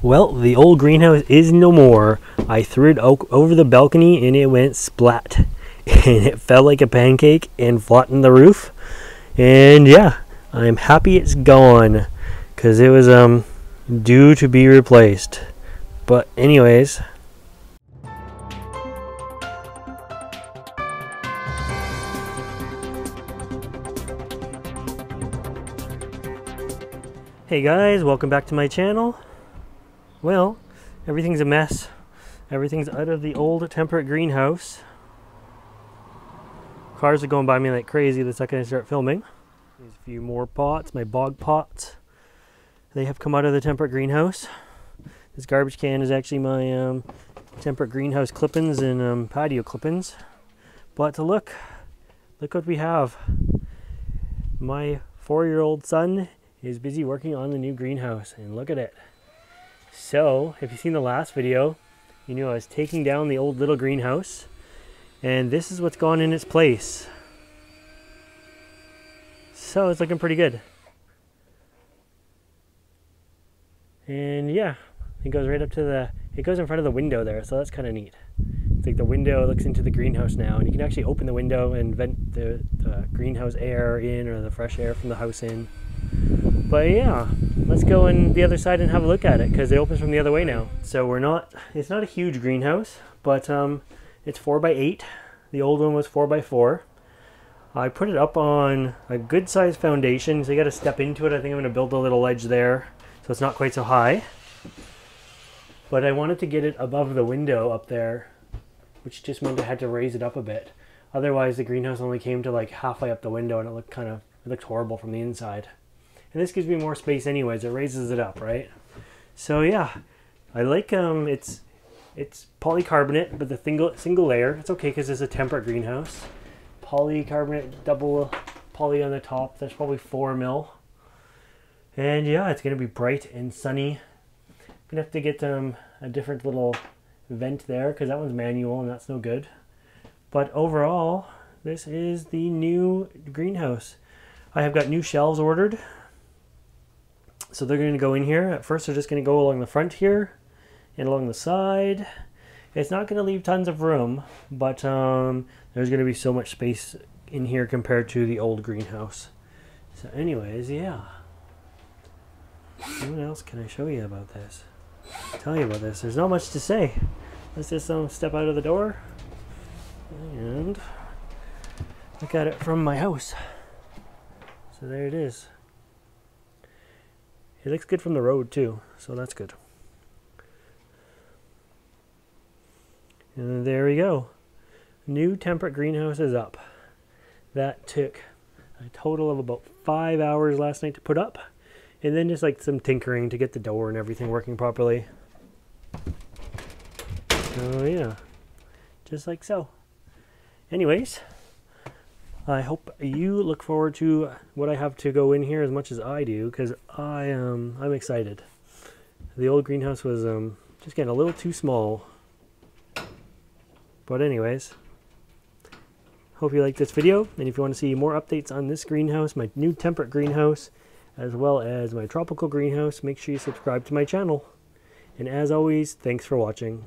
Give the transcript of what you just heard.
Well, the old greenhouse is no more. I threw it over the balcony and it went splat. And it fell like a pancake and flattened the roof. And yeah, I'm happy it's gone because it was due to be replaced. But anyways, hey guys, welcome back to my channel. Well, everything's a mess. Everything's out of the old Temperate greenhouse. Cars are going by me like crazy the second I start filming. There's a few more pots, my bog pots. They have come out of the Temperate greenhouse. This garbage can is actually my Temperate greenhouse clippings and patio clippings. But look what we have. My 4-year-old son is busy working on the new greenhouse, and look at it. So, if you've seen the last video, you knew I was taking down the old little greenhouse, and this is what's gone in its place. So, it's looking pretty good. And yeah, it goes right up to it goes in front of the window there, so that's kind of neat. It's like the window looks into the greenhouse now, and you can actually open the window and vent the greenhouse air in, or the fresh air from the house in. But yeah, let's go on the other side and have a look at it, because it opens from the other way now. So it's not a huge greenhouse, but it's 4x8. The old one was 4x4. I put it up on a good sized foundation, so you got to step into it. I think I'm going to build a little ledge there, so it's not quite so high. But I wanted to get it above the window up there, which just meant I had to raise it up a bit. Otherwise, the greenhouse only came to like halfway up the window, and it looked horrible from the inside. And this gives me more space anyways. It raises it up, right? So yeah, I like it's polycarbonate, but the single layer. It's okay because it's a Temperate greenhouse. Polycarbonate, double poly on the top. That's probably 4 mil. And yeah, it's gonna be bright and sunny. I'm gonna have to get a different little vent there because that one's manual and that's no good. But overall, this is the new greenhouse. I have got new shelves ordered. So they're going to go in here. At first they're just going to go along the front here and along the side. It's not going to leave tons of room, but there's going to be so much space in here compared to the old greenhouse. So anyways, yeah. What else can I show you about this? Tell you about this. There's not much to say. Let's just step out of the door and look at it from my house. So there it is. It looks good from the road too, so that's good. And there we go. New Temperate greenhouse is up. That took a total of about 5 hours last night to put up, and then just like some tinkering to get the door and everything working properly. So yeah, just like so. Anyways, I hope you look forward to what I have to go in here as much as I do, because I'm excited. The old greenhouse was just getting a little too small. But anyways, hope you like this video, and if you want to see more updates on this greenhouse, my new Temperate greenhouse, as well as my tropical greenhouse, make sure you subscribe to my channel. And as always, thanks for watching.